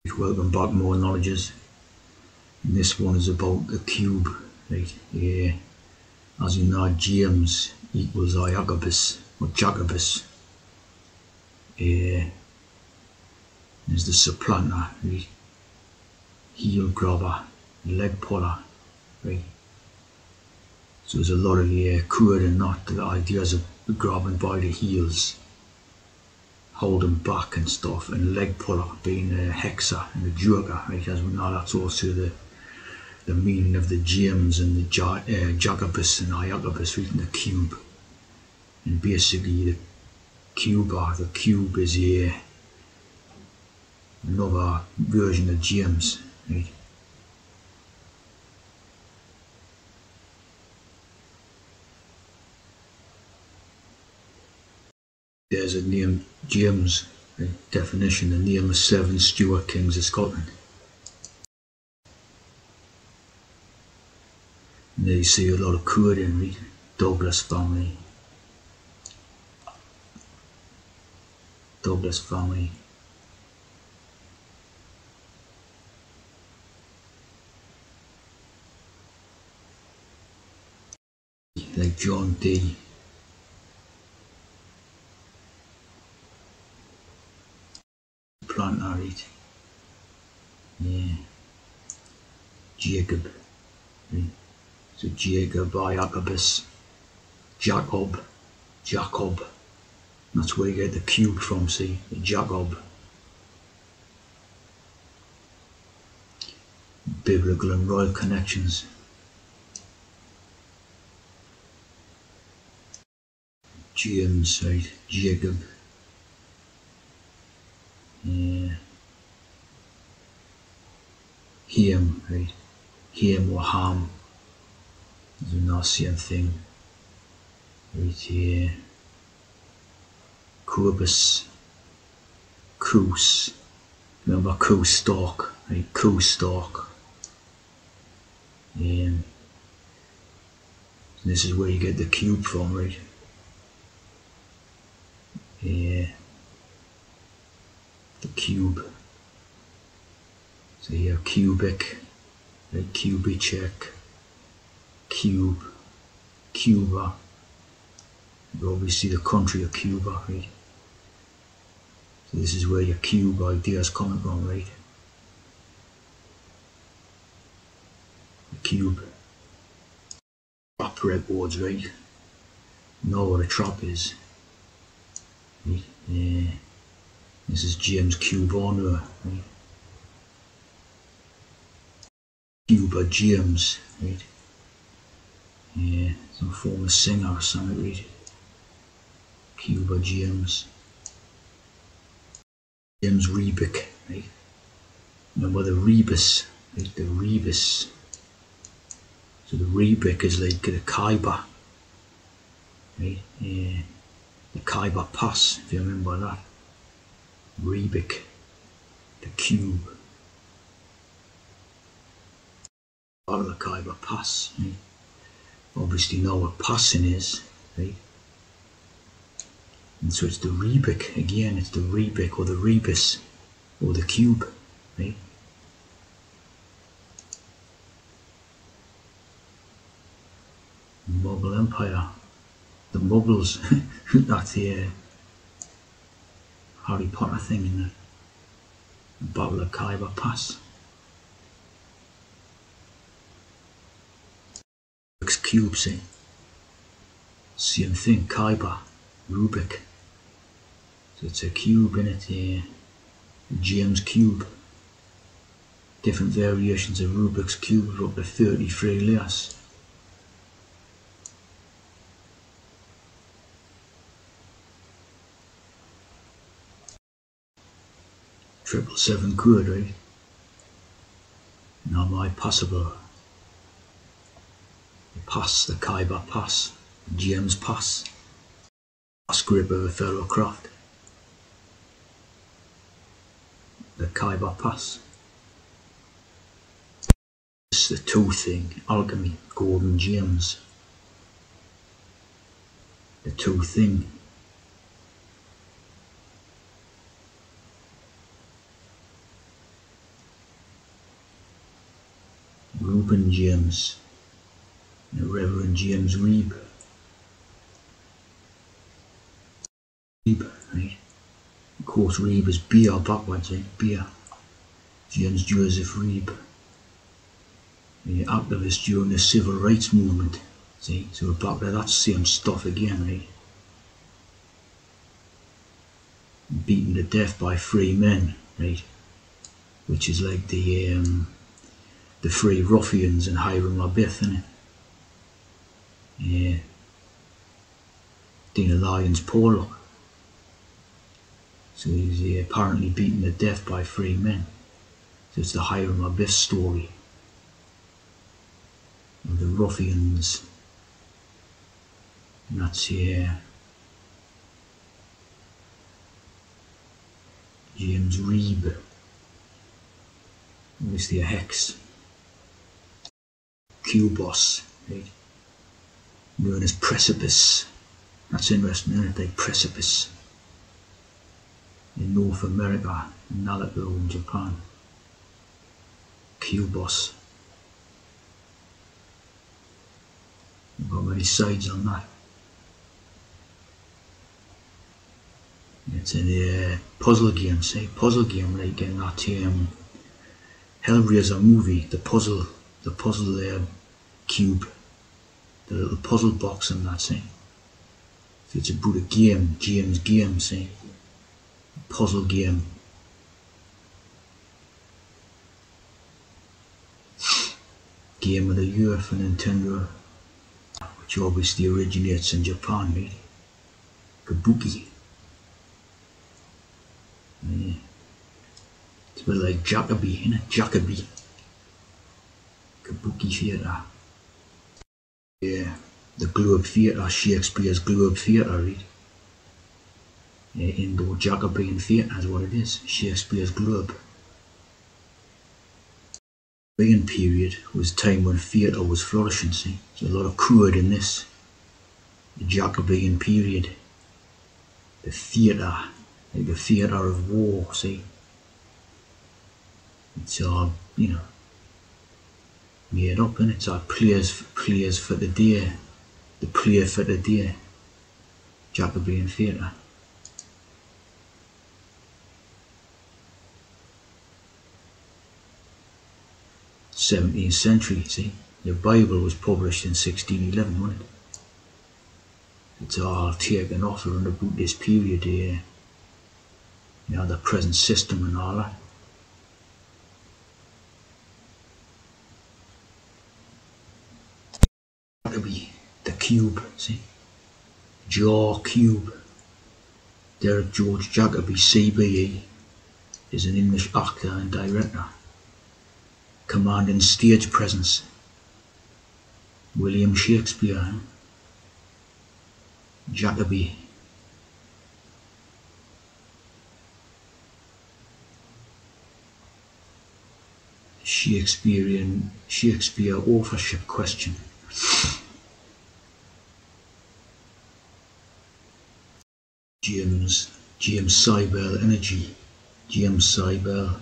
Welcome back, more knowledges. And this one is about the cube, right? Yeah. As you know, James equals Iagobus or Jacobus. Yeah. There's the supplanter, right? Heel grabber, leg puller, right? So there's a lot of cord and knot, the ideas of grabbing by the heels, holding back and stuff, and leg puller being a hexer and a joker, right? As we know, that's also the meaning of the James and the Jacobus and Iagobus, right, in the cube. And basically the cube is another version of James, right? There's a name, James, right? Definition, the name of 7 Stuart kings of Scotland. And there you see a lot of cord in, right? Douglas family, like John Dee, planter, right? Yeah. Jacob, right? So Jacob, Iagobus, Jacob. That's where you get the cube from, see, the Jacob. Biblical and royal connections. James, right, Jacob. Yeah. Ham, right, Ham or Ham. It's not the same thing. Right here. Corbus, Coos. Remember Coostalk, right? Coostalk. This is where you get the cube from, right? Yeah. The cube. So you have cubic, right? Cubicheck, cube, Cuba. You obviously the country of Cuba, right? So this is where your cube idea is coming from, right? The cube. Trap records, right? Know what a trap is. Right? Yeah. This is James Cube Honor, right? Cuba James, right? Yeah, some former singer or something, right? Cuba James. James Rebick, right? Remember the rebus, right? The rebus. So the Rebick is like the Khyber, right? Yeah. The Khyber Pass, if you remember that. Rebick, the cube. Part of the Khyber Pass, right? Obviously know what passing is, right? And so it's the Rebick, again, it's the Rebick or the rebus or the cube, right? Mughal Empire, the Mughals, that's the Harry Potter thing in the Battle of Khyber Pass. Cube, see? Same thing, Khyber, Rubik. So it's a cube in it, James Cube. Different variations of Rubik's Cube, up to 33 layers. 777 good, right? Now my possible. The pass, the Khyber Pass, the James Pass. Last grip of a fellow craft. The Khyber Pass. It's the two thing, alchemy, golden gems. The two thing. Reuben James, and Reverend James Reeb. Right? Of course, Reeb is beer backwards, eh? Beer. James Joseph Reeb, the activist during the civil rights movement. See, so we're back to that same stuff again, right? Beaten to death by free men, right? Which is like the Free Ruffians and Hiram Abiff, isn't it? Yeah. Dina Lyons Pollock. So he's apparently beaten to death by free men. So it's the Hiram Abiff story of the ruffians. And that's James Reeb. Obviously a hex. Q-Boss, right? Known as Precipice. That's interesting, isn't it? Like Precipice in North America, in Naruto in Japan. Q-Boss. We've got many sides on that. It's a puzzle game, say puzzle game, like in that Hellraiser movie, the puzzle cube, the little puzzle box and that, say. So it's about a game, James game, say, puzzle game. Game of the year for Nintendo, which obviously originates in Japan, right? Kabuki. Yeah. It's a bit like Jacobi, innit? Jacobi. Kabuki Theatre. Yeah, the Globe Theatre, Shakespeare's Globe Theatre, right? Yeah, indoor Jacobean theatre is what it is, Shakespeare's Globe. The Victorian period was a time when theatre was flourishing, see? There's a lot of crude in this. The Jacobean period. The theatre, like the theatre of war, see? It's all, made up, and it's all plays for the day. The play for the day. Jacobean theatre. 17th century, see? The Bible was published in 1611, wasn't it? It's all taken off around about this period here. The present system and all that. Jacobi, the cube, see? Jaw Cube. Derek George Jacobi, CBE, is an English actor and director. Commanding stage presence. William Shakespeare. Jacobi. Shakespeare authorship question. James Cybele Energy. James Cybele.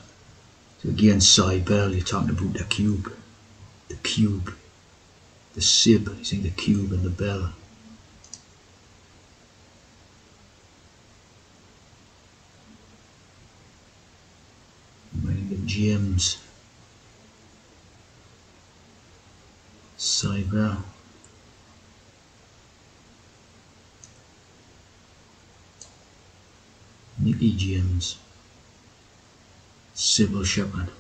So again, Cybele, you're talking about the cube. The cube. The sib, you see the cube and the bell. James Cybele. Nicky James. Sybil Shepherd.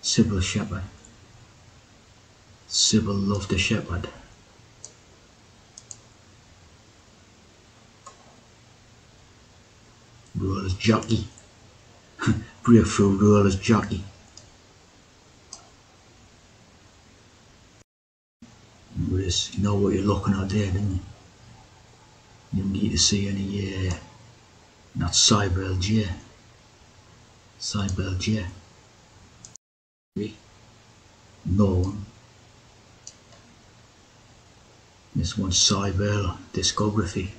Sybil Shepherd. Sybil loved the shepherd. Roller's jockey. Breakthrough roller's jockey. You know what you're looking at there, don't you? You don't need to see any, not Cybele J. Cybele J. No one. This one's Cybele discography.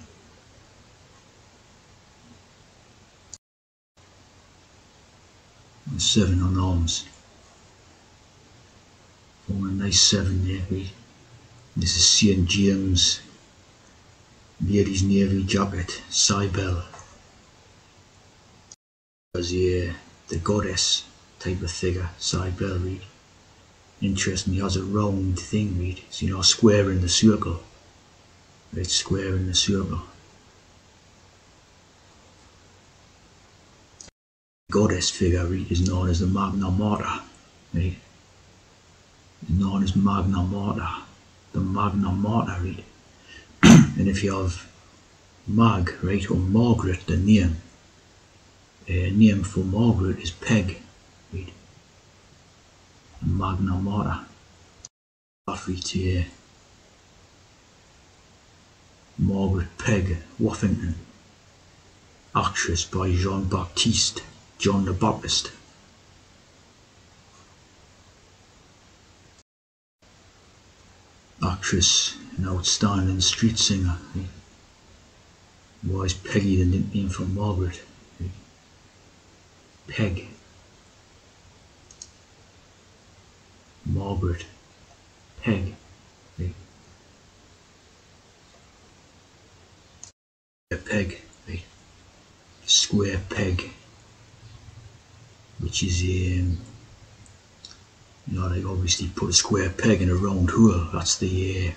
And 7 on arms. Oh, a nice 7 there, right? This is St. James Ladies Navy jacket, Cybele. As the goddess type of figure, Cybele, right? Interestingly, has a round thing, right? So, you know, square in the circle. Right, square in the circle. Goddess figure, right, is known as the Magna Mater, right? Is known as Magna Mater. The Magna Mater, right? And if you have Mag, right, or Margaret, the name for Margaret is Peg, right? Magna Mater. Right, Margaret Peg Woffington, actress by John the Baptist. Actress, an outstanding street singer. Right? Why is Peggy the nickname for Margaret? Right? Peg. Margaret. Peg. Right? A peg. Right? Square peg. Which is you know, they obviously put a square peg in a round hole. That's the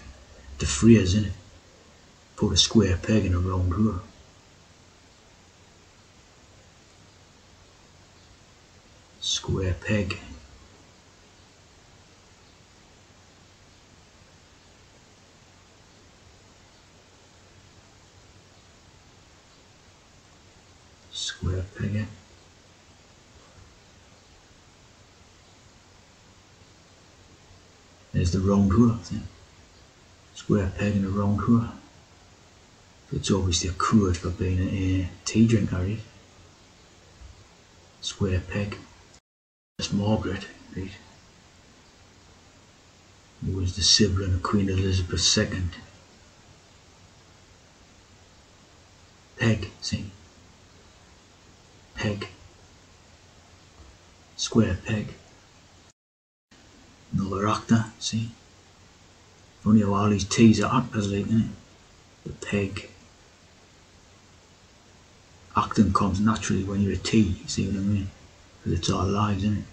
phrase, isn't it? Put a square peg in a round hole. Square peg. Square peg. There's the round hole thing. Square peg in a round hole. It's obviously a code for being a tea drinker, right? Square peg. That's Margaret, right? Who was the sibling of Queen Elizabeth II. Peg, see? Peg. Square peg. Another actor, see? Funny how all these T's are actors, like, isn't it? The peg. Acting comes naturally when you're a T, see what I mean? Because it's our lives, isn't it?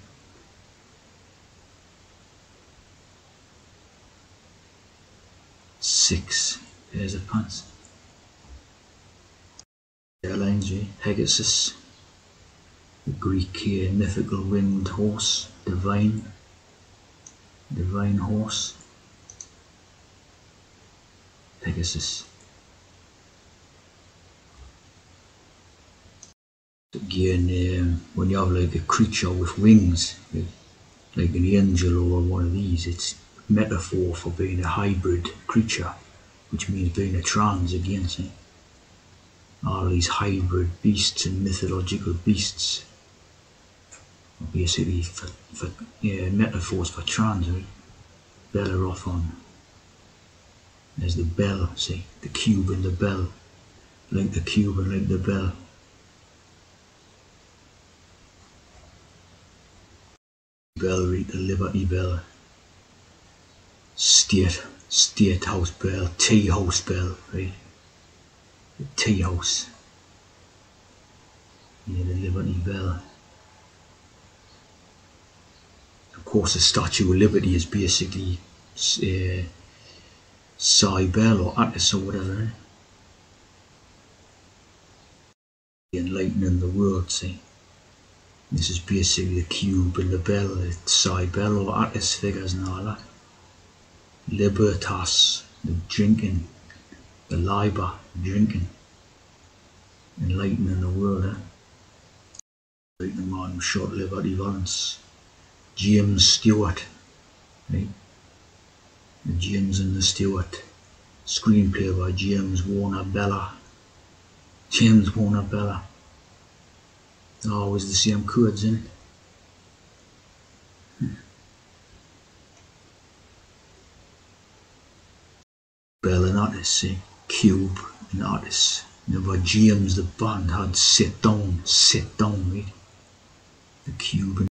Six pairs of pants. Airlines, Pegasus. The Greek mythical winged horse, divine horse, Pegasus. Again, when you have like a creature with wings, like an angel or one of these, it's metaphor for being a hybrid creature, which means being a trans again. See? All these hybrid beasts and mythological beasts are basically metaphors for trans, right? Bellerophon. There's the bell, see? The cube and the bell. Like the cube and like the bell. Bell, right? The Liberty Bell. State House Bell. Tea House Bell, right? The tea house. Yeah, the Liberty Bell. Of course, the Statue of Liberty is basically Cybele or Attis or whatever. Enlightening the world, see? This is basically the cube and the bell, the Cybele or Attis figures and all that. Libertas, the drinking, the liber, drinking. Enlightening the world, Like the man with short-lived violence. James Stewart, right? The James and the Stewart. Screenplay by James Warner Bella. James Warner Bella. Always the same codes, isn't it? Bell and Attis, see? Cube and Attis. Remember James the band had sit down, right? The cube and